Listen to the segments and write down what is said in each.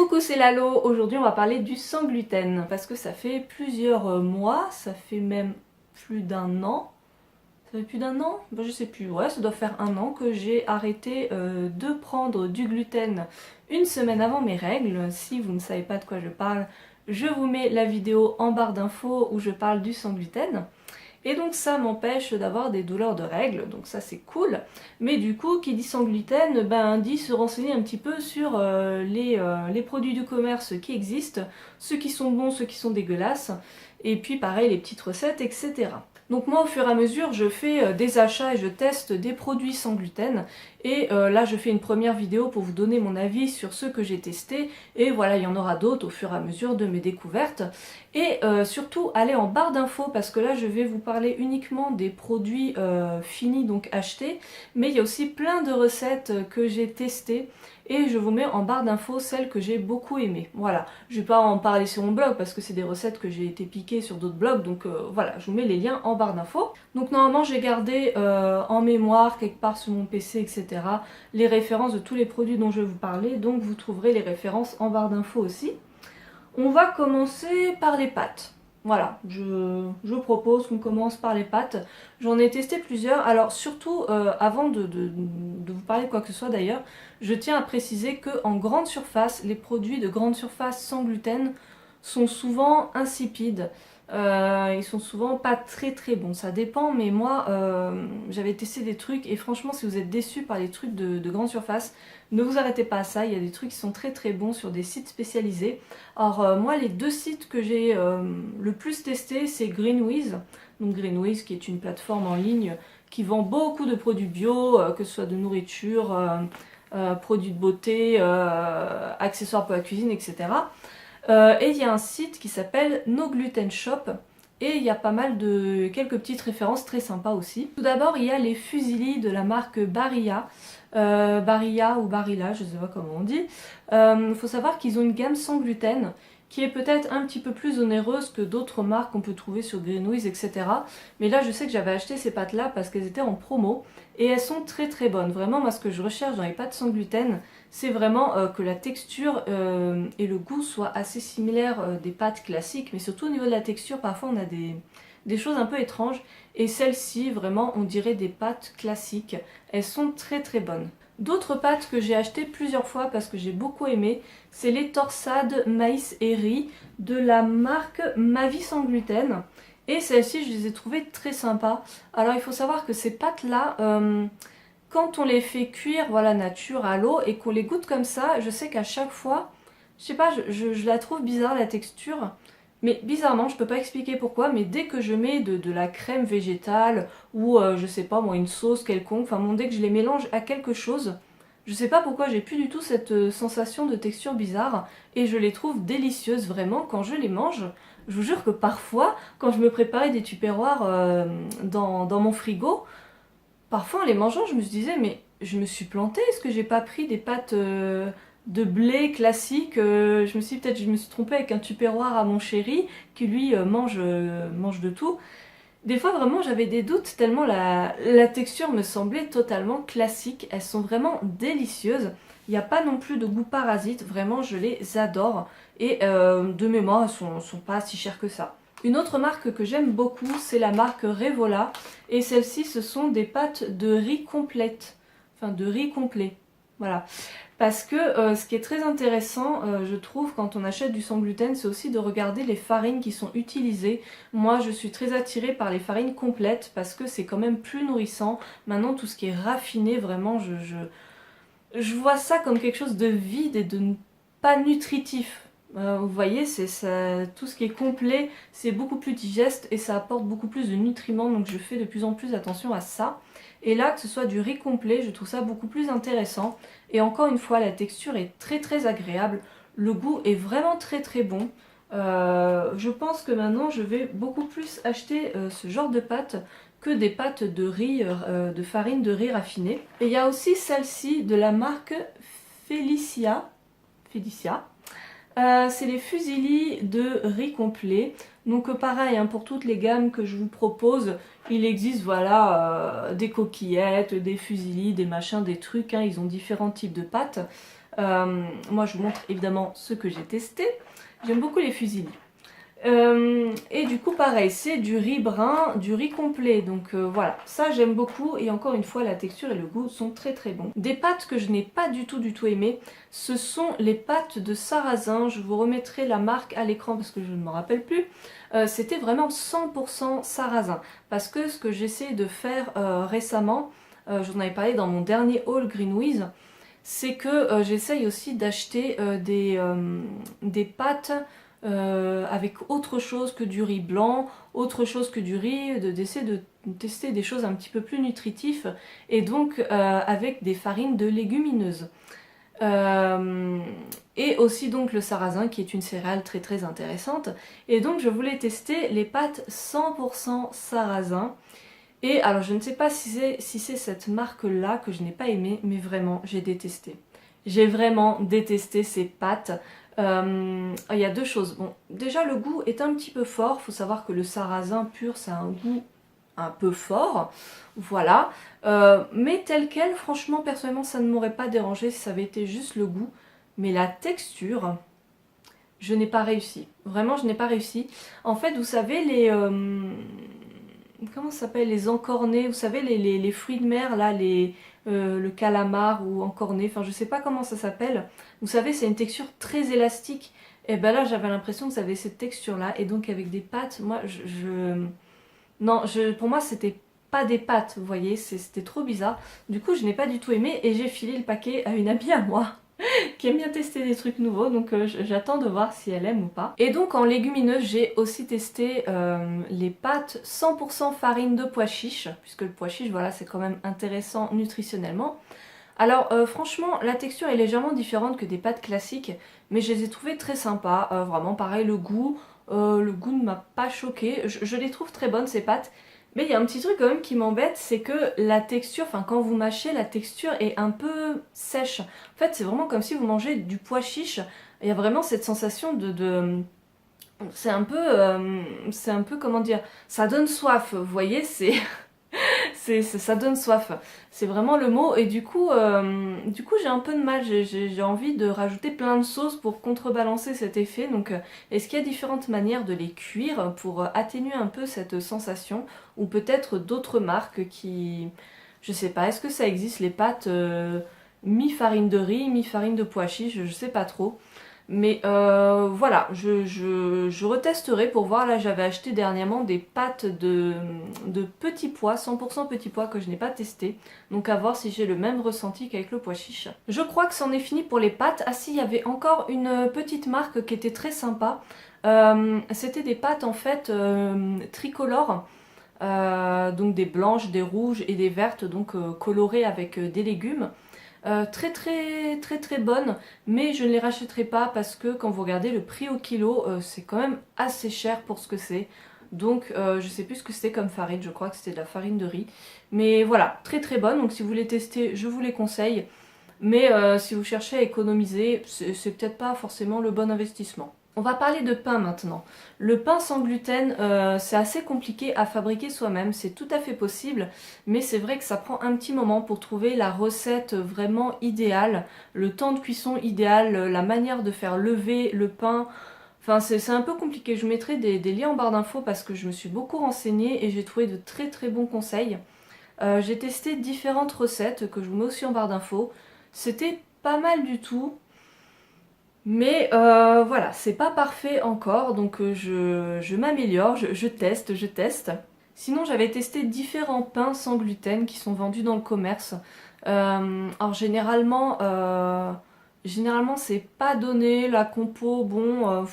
Coucou, c'est Lalo. Aujourd'hui on va parler du sans gluten parce que ça fait plusieurs mois, ça fait même plus d'un an. Ça fait plus d'un an? Ben, je sais plus, ouais, ça doit faire un an que j'ai arrêté de prendre du gluten une semaine avant mes règles. Si vous ne savez pas de quoi je parle, je vous mets la vidéo en barre d'infos où je parle du sans gluten. Et donc ça m'empêche d'avoir des douleurs de règles, donc ça c'est cool. Mais du coup, qui dit sans gluten, ben dit se renseigner un petit peu sur les produits du commerce qui existent, ceux qui sont bons, ceux qui sont dégueulasses, et puis pareil les petites recettes, etc. Donc moi au fur et à mesure je fais des achats et je teste des produits sans gluten et là je fais une première vidéo pour vous donner mon avis sur ceux que j'ai testés et voilà il y en aura d'autres au fur et à mesure de mes découvertes et surtout allez en barre d'infos parce que là je vais vous parler uniquement des produits finis donc achetés mais il y a aussi plein de recettes que j'ai testées et je vous mets en barre d'infos celles que j'ai beaucoup aimées. Voilà, je vais pas en parler sur mon blog parce que c'est des recettes que j'ai été piquées sur d'autres blogs, donc voilà, je vous mets les liens en barre d'infos. Donc normalement j'ai gardé en mémoire, quelque part sur mon PC, etc. les références de tous les produits dont je vais vous parler, donc vous trouverez les références en barre d'infos aussi. On va commencer par les pâtes. Voilà, je propose qu'on commence par les pâtes. J'en ai testé plusieurs. Alors surtout, avant de vous parler de quoi que ce soit d'ailleurs, je tiens à préciser qu'en grande surface, les produits de grande surface sans gluten sont souvent insipides. Ils sont souvent pas très très bons, ça dépend, mais moi j'avais testé des trucs et franchement si vous êtes déçus par les trucs de grande surface, ne vous arrêtez pas à ça, il y a des trucs qui sont très très bons sur des sites spécialisés. Alors moi les deux sites que j'ai le plus testé c'est Greenwiz, donc Greenwiz qui est une plateforme en ligne qui vend beaucoup de produits bio, que ce soit de nourriture, produits de beauté, accessoires pour la cuisine, etc. Et il y a un site qui s'appelle No Gluten Shop et il y a pas mal de quelques petites références très sympas aussi. Tout d'abord il y a les fusillis de la marque Barilla, Barilla ou Barilla, je sais pas comment on dit. Faut savoir qu'ils ont une gamme sans gluten qui est peut-être un petit peu plus onéreuse que d'autres marques qu'on peut trouver sur Greenwiz, etc. Mais là je sais que j'avais acheté ces pâtes là parce qu'elles étaient en promo et elles sont très très bonnes. Vraiment moi ce que je recherche dans les pâtes sans gluten, c'est vraiment que la texture et le goût soient assez similaires des pâtes classiques, mais surtout au niveau de la texture, parfois on a des choses un peu étranges, et celles-ci, vraiment, on dirait des pâtes classiques. Elles sont très très bonnes. D'autres pâtes que j'ai achetées plusieurs fois parce que j'ai beaucoup aimé, c'est les torsades maïs et riz de la marque Ma Vie Sans Gluten. Et celles-ci, je les ai trouvées très sympas. Alors il faut savoir que ces pâtes-là... quand on les fait cuire, voilà, nature, à l'eau, et qu'on les goûte comme ça, je sais qu'à chaque fois, je sais pas, je la trouve bizarre la texture, mais bizarrement, je peux pas expliquer pourquoi, mais dès que je mets de la crème végétale, ou je sais pas moi, une sauce quelconque, enfin bon, dès que je les mélange à quelque chose, je sais pas pourquoi j'ai plus du tout cette sensation de texture bizarre, et je les trouve délicieuses vraiment quand je les mange. Je vous jure que parfois, quand je me préparais des tupperwares dans mon frigo, parfois en les mangeant, je me disais, mais je me suis plantée, est-ce que j'ai pas pris des pâtes de blé classiques je me suis peut-être je me suis trompée avec un tupperware à mon chéri qui lui mange de tout. Des fois vraiment j'avais des doutes tellement la texture me semblait totalement classique. Elles sont vraiment délicieuses. Il n'y a pas non plus de goût parasite, vraiment je les adore. Et de mémoire, elles sont pas si chères que ça. Une autre marque que j'aime beaucoup, c'est la marque Revola. Et celles-ci, ce sont des pâtes de riz complètes. Enfin, de riz complet. Voilà. Parce que ce qui est très intéressant, je trouve, quand on achète du sans gluten, c'est aussi de regarder les farines qui sont utilisées. Moi, je suis très attirée par les farines complètes parce que c'est quand même plus nourrissant. Maintenant, tout ce qui est raffiné, vraiment, je vois ça comme quelque chose de vide et de pas nutritif. Vous voyez, c'est ça, tout ce qui est complet, c'est beaucoup plus digeste et ça apporte beaucoup plus de nutriments, donc je fais de plus en plus attention à ça. Et là, que ce soit du riz complet, je trouve ça beaucoup plus intéressant. Et encore une fois, la texture est très très agréable, le goût est vraiment très très bon. Je pense que maintenant, je vais beaucoup plus acheter ce genre de pâtes que des pâtes de riz, de farine de riz raffinée. Et il y a aussi celle-ci de la marque Felicia. C'est les fusillis de riz complet. Donc pareil, hein, pour toutes les gammes que je vous propose, il existe voilà des coquillettes, des fusillis, des machins, des trucs. Hein, ils ont différents types de pâtes. Moi je vous montre évidemment ce que j'ai testé. J'aime beaucoup les fusilli. Et du coup pareil, c'est du riz brun, du riz complet, donc voilà, ça j'aime beaucoup et encore une fois la texture et le goût sont très très bons. Des pâtes que je n'ai pas du tout aimé, ce sont les pâtes de sarrasin. Je vous remettrai la marque à l'écran parce que je ne me rappelle plus. C'était vraiment 100% sarrasin, parce que ce que j'essaie de faire récemment, j'en avais parlé dans mon dernier haul Greenwiz, c'est que j'essaye aussi d'acheter des pâtes avec autre chose que du riz blanc, autre chose que du riz, d'essayer de tester des choses un petit peu plus nutritives et donc avec des farines de légumineuses. Et aussi donc le sarrasin qui est une céréale très très intéressante. Et donc je voulais tester les pâtes 100% sarrasin. Et alors je ne sais pas si c'est cette marque là que je n'ai pas aimé, mais vraiment j'ai détesté. J'ai vraiment détesté ces pâtes. Il y a deux choses. Bon, déjà le goût est un petit peu fort. Il faut savoir que le sarrasin pur, ça a un goût un peu fort. Voilà. Mais tel quel, franchement, personnellement, ça ne m'aurait pas dérangé si ça avait été juste le goût. Mais la texture, je n'ai pas réussi. Vraiment, je n'ai pas réussi. En fait, vous savez, comment ça s'appelle? Les encornés, vous savez, les fruits de mer, là, le calamar ou encorné, enfin, je sais pas comment ça s'appelle. Vous savez, c'est une texture très élastique. Et ben là, j'avais l'impression que ça avait cette texture-là. Et donc, avec des pâtes, moi, non, pour moi, c'était pas des pâtes, vous voyez, c'était trop bizarre. Du coup, je n'ai pas du tout aimé et j'ai filé le paquet à une amie à moi qui aime bien tester des trucs nouveaux, donc j'attends de voir si elle aime ou pas. Et donc en légumineuse, j'ai aussi testé les pâtes 100% farine de pois chiche, puisque le pois chiche, voilà, c'est quand même intéressant nutritionnellement. Alors franchement, la texture est légèrement différente que des pâtes classiques, mais je les ai trouvées très sympas, vraiment pareil, le goût ne m'a pas choqué. Je les trouve très bonnes ces pâtes. Mais il y a un petit truc quand même qui m'embête, c'est que la texture, enfin quand vous mâchez, la texture est un peu sèche. En fait, c'est vraiment comme si vous mangez du pois chiche. Il y a vraiment cette sensation c'est un peu, comment dire, ça donne soif, vous voyez, ça donne soif. C'est vraiment le mot. Et du coup j'ai un peu de mal. J'ai envie de rajouter plein de sauces pour contrebalancer cet effet. Donc, est-ce qu'il y a différentes manières de les cuire pour atténuer un peu cette sensation? Ou peut-être d'autres marques qui... Je sais pas, est-ce que ça existe les pâtes mi-farine de riz, mi-farine de pois chiche? Je sais pas trop. Mais voilà, je retesterai pour voir. Là, j'avais acheté dernièrement des pâtes de petits pois, 100% petits pois que je n'ai pas testé. Donc à voir si j'ai le même ressenti qu'avec le pois chiche. Je crois que c'en est fini pour les pâtes. Ah si, il y avait encore une petite marque qui était très sympa. C'était des pâtes en fait tricolores. Donc des blanches, des rouges et des vertes, donc colorées avec des légumes. Très bonne, mais je ne les rachèterai pas parce que quand vous regardez le prix au kilo, c'est quand même assez cher pour ce que c'est. Donc je sais plus ce que c'était comme farine, je crois que c'était de la farine de riz. Mais voilà, très bonne, donc si vous voulez tester, je vous les conseille. Mais si vous cherchez à économiser, c'est peut-être pas forcément le bon investissement. On va parler de pain maintenant. Le pain sans gluten, c'est assez compliqué à fabriquer soi-même, c'est tout à fait possible, mais c'est vrai que ça prend un petit moment pour trouver la recette vraiment idéale, le temps de cuisson idéal, la manière de faire lever le pain. Enfin, c'est un peu compliqué. Je vous mettrai des liens en barre d'infos parce que je me suis beaucoup renseignée et j'ai trouvé de très bons conseils. J'ai testé différentes recettes que je vous mets aussi en barre d'infos. C'était pas mal du tout. Mais voilà, c'est pas parfait encore, donc je m'améliore, je teste. Sinon, j'avais testé différents pains sans gluten qui sont vendus dans le commerce. Alors généralement c'est pas donné, la compo, bon,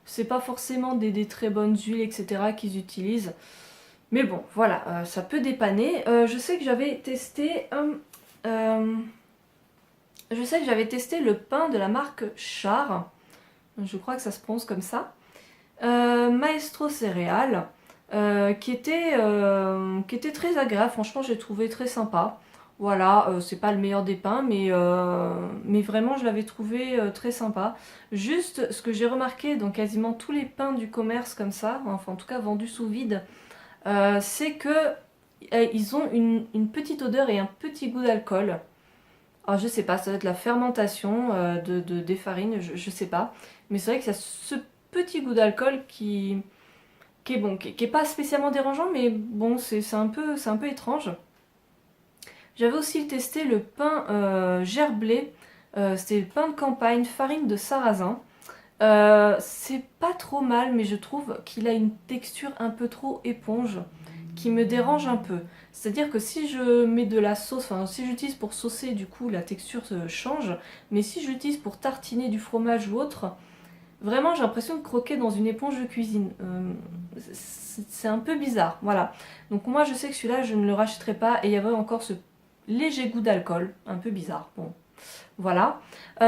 c'est pas forcément des très bonnes huiles, etc. qu'ils utilisent. Mais bon, voilà, ça peut dépanner. Je sais que j'avais testé... Je sais que j'avais testé le pain de la marque Char, je crois que ça se prononce comme ça, Maestro Céréales, qui était très agréable, franchement j'ai trouvé très sympa. Voilà, c'est pas le meilleur des pains, mais vraiment je l'avais trouvé très sympa. Juste ce que j'ai remarqué dans quasiment tous les pains du commerce comme ça, enfin en tout cas vendus sous vide, c'est que ils ont une petite odeur et un petit goût d'alcool. Alors je sais pas, ça doit être la fermentation des farines, je sais pas. Mais c'est vrai que ça a ce petit goût d'alcool qui est bon, qui est pas spécialement dérangeant, mais bon, c'est un peu étrange. J'avais aussi testé le pain gerblé, c'était le pain de campagne, farine de sarrasin. C'est pas trop mal, mais je trouve qu'il a une texture un peu trop éponge qui me dérange un peu. C'est-à-dire que si je mets de la sauce, enfin si j'utilise pour saucer, du coup la texture change, mais si je l'utilise pour tartiner du fromage ou autre, vraiment j'ai l'impression de croquer dans une éponge de cuisine. C'est un peu bizarre, voilà. Donc moi je sais que celui-là je ne le rachèterai pas et il y avait encore ce léger goût d'alcool, un peu bizarre. Bon, voilà.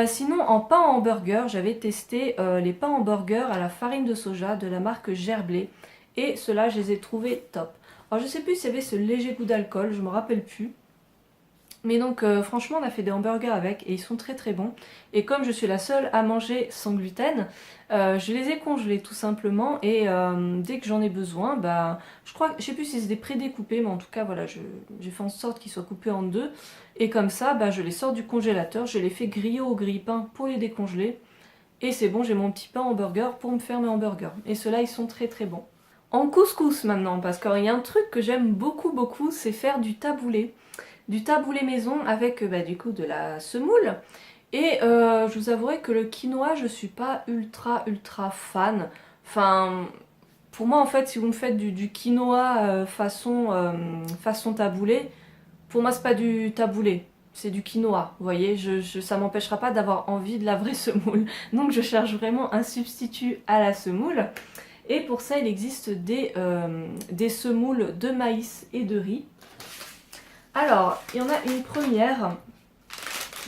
Sinon, en pain en hamburger, j'avais testé les pains en hamburger à la farine de soja de la marque Gerblé. Et ceux-là, je les ai trouvés top. Alors, je sais plus s'il y avait ce léger goût d'alcool, je me rappelle plus. Mais donc, franchement, on a fait des hamburgers avec et ils sont très très bons. Et comme je suis la seule à manger sans gluten, je les ai congelés tout simplement. Et dès que j'en ai besoin, bah, je sais plus si c'était prédécoupé, mais en tout cas, voilà, j'ai fait en sorte qu'ils soient coupés en deux. Et comme ça, bah, je les sors du congélateur, je les fais griller au grille-pain pour les décongeler. Et c'est bon, j'ai mon petit pain hamburger pour me faire mes hamburgers. Et ceux-là, ils sont très très bons. En couscous maintenant, parce qu'il y a un truc que j'aime beaucoup beaucoup, c'est faire du taboulé. Du taboulé maison avec bah, du coup de la semoule. Et je vous avouerai que le quinoa, je suis pas ultra fan. Enfin, pour moi en fait, si vous me faites du quinoa façon taboulé, pour moi c'est pas du taboulé, c'est du quinoa. Vous voyez, ça m'empêchera pas d'avoir envie de la vraie semoule. Donc je cherche vraiment un substitut à la semoule. Et pour ça, il existe des semoules de maïs et de riz. Alors, il y en a une première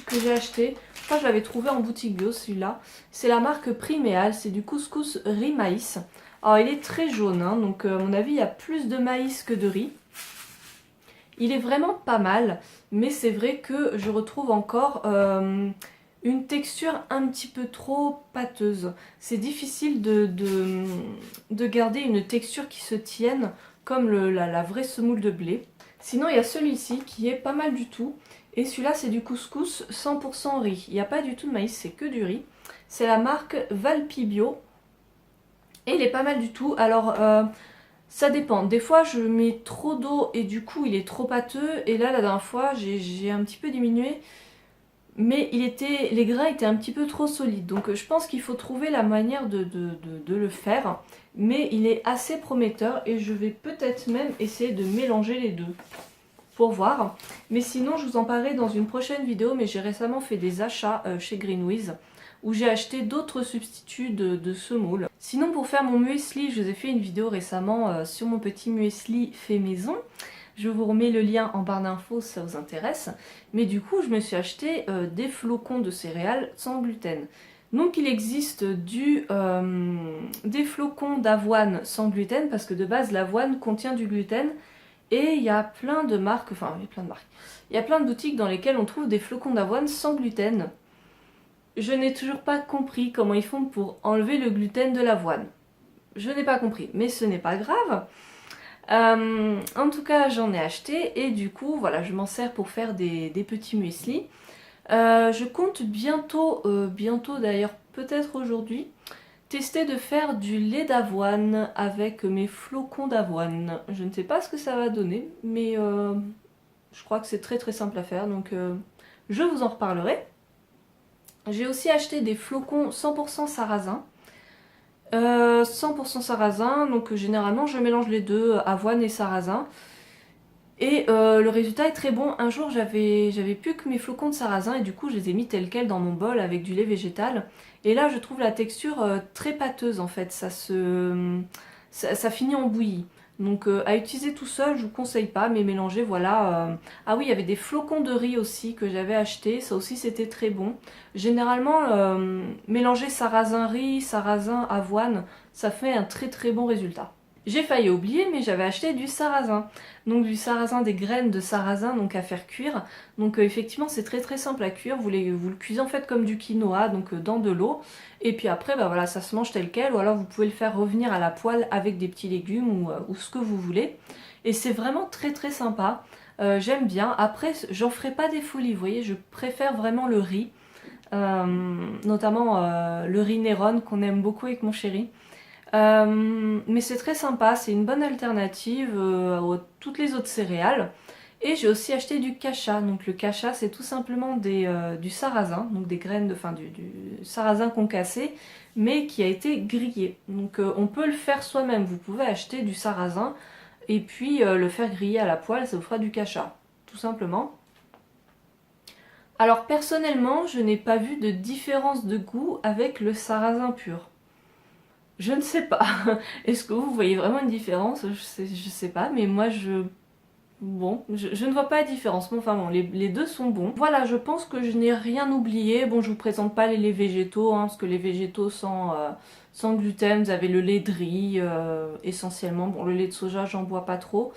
que j'ai achetée. Je crois que je l'avais trouvée en boutique bio, celui-là. C'est la marque Priméal, c'est du couscous riz maïs. Alors, il est très jaune, hein, donc à mon avis, il y a plus de maïs que de riz. Il est vraiment pas mal, mais c'est vrai que je retrouve encore une texture un petit peu trop pâteuse. C'est difficile de garder une texture qui se tienne comme la vraie semoule de blé. Sinon, il y a celui-ci qui est pas mal du tout. Et celui-là, c'est du couscous 100% riz. Il n'y a pas du tout de maïs, c'est que du riz. C'est la marque Valpibio. Et il est pas mal du tout. Alors, ça dépend. Des fois, je mets trop d'eau et du coup, il est trop pâteux. Et là, la dernière fois, j'ai un petit peu diminué. Mais les grains étaient un petit peu trop solides. Donc, je pense qu'il faut trouver la manière de le faire. Mais il est assez prometteur et je vais peut-être même essayer de mélanger les deux pour voir. Mais sinon, je vous en parlerai dans une prochaine vidéo. Mais j'ai récemment fait des achats chez Greenwiz où j'ai acheté d'autres substituts de semoule. Sinon, pour faire mon muesli, je vous ai fait une vidéo récemment sur mon petit muesli fait maison. Je vous remets le lien en barre d'infos si ça vous intéresse. Mais du coup, je me suis acheté des flocons de céréales sans gluten. Donc il existe des flocons d'avoine sans gluten parce que de base l'avoine contient du gluten et il y a plein de marques, enfin il y a plein de marques, il y a plein de boutiques dans lesquelles on trouve des flocons d'avoine sans gluten. Je n'ai toujours pas compris comment ils font pour enlever le gluten de l'avoine. Je n'ai pas compris, mais ce n'est pas grave. En tout cas j'en ai acheté et du coup voilà je m'en sers pour faire des petits muesli. Je compte bientôt d'ailleurs, peut-être aujourd'hui, tester de faire du lait d'avoine avec mes flocons d'avoine. Je ne sais pas ce que ça va donner, mais je crois que c'est très très simple à faire, donc je vous en reparlerai. J'ai aussi acheté des flocons 100% sarrasin. 100% sarrasin, donc généralement je mélange les deux, avoine et sarrasin. Et le résultat est très bon. Un jour, j'avais plus que mes flocons de sarrasin et du coup, je les ai mis tels quels dans mon bol avec du lait végétal. Et là, je trouve la texture très pâteuse en fait. Ça finit en bouillie. Donc à utiliser tout seul, je vous conseille pas, mais mélanger, voilà. Ah oui, il y avait des flocons de riz aussi que j'avais acheté. Ça aussi, c'était très bon. Généralement, mélanger sarrasin riz, sarrasin avoine, ça fait un très très bon résultat. J'ai failli oublier, mais j'avais acheté du sarrasin. Donc du sarrasin, des graines de sarrasin donc à faire cuire. Donc effectivement c'est très très simple à cuire. Vous le cuisez en fait comme du quinoa, donc dans de l'eau. Et puis après bah voilà, ça se mange tel quel. Ou alors vous pouvez le faire revenir à la poêle avec des petits légumes ou ce que vous voulez. Et c'est vraiment très très sympa. J'aime bien. Après, j'en ferai pas des folies, vous voyez, je préfère vraiment le riz. Notamment le riz Néron qu'on aime beaucoup avec mon chéri. Mais c'est très sympa, c'est une bonne alternative à toutes les autres céréales. Et j'ai aussi acheté du kasha. Donc le kasha, c'est tout simplement du sarrasin, donc des graines du sarrasin concassé, mais qui a été grillé. Donc on peut le faire soi-même. Vous pouvez acheter du sarrasin et puis le faire griller à la poêle, ça vous fera du kasha, tout simplement. Alors personnellement, je n'ai pas vu de différence de goût avec le sarrasin pur. Je ne sais pas. Est-ce que vous voyez vraiment une différence? Je sais pas, mais moi Bon, je ne vois pas la différence, mais enfin bon, les deux sont bons. Voilà, je pense que je n'ai rien oublié. Bon, je vous présente pas les laits végétaux, hein, parce que les végétaux sans gluten, vous avez le lait de riz, essentiellement. Bon, le lait de soja, j'en bois pas trop.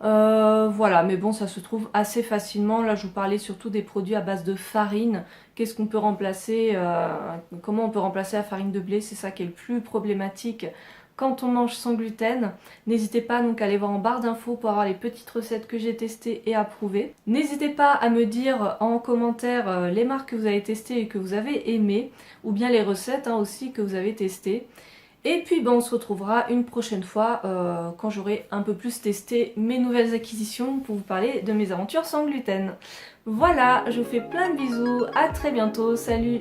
Voilà, mais bon, ça se trouve assez facilement. Là, je vous parlais surtout des produits à base de farine. Qu'est-ce qu'on peut remplacer comment on peut remplacer la farine de blé? C'est ça qui est le plus problématique quand on mange sans gluten. N'hésitez pas donc à aller voir en barre d'infos pour avoir les petites recettes que j'ai testées et approuvées. N'hésitez pas à me dire en commentaire les marques que vous avez testées et que vous avez aimées, ou bien les recettes aussi que vous avez testées. Et puis on se retrouvera une prochaine fois quand j'aurai un peu plus testé mes nouvelles acquisitions pour vous parler de mes aventures sans gluten. Voilà, je vous fais plein de bisous, à très bientôt, salut!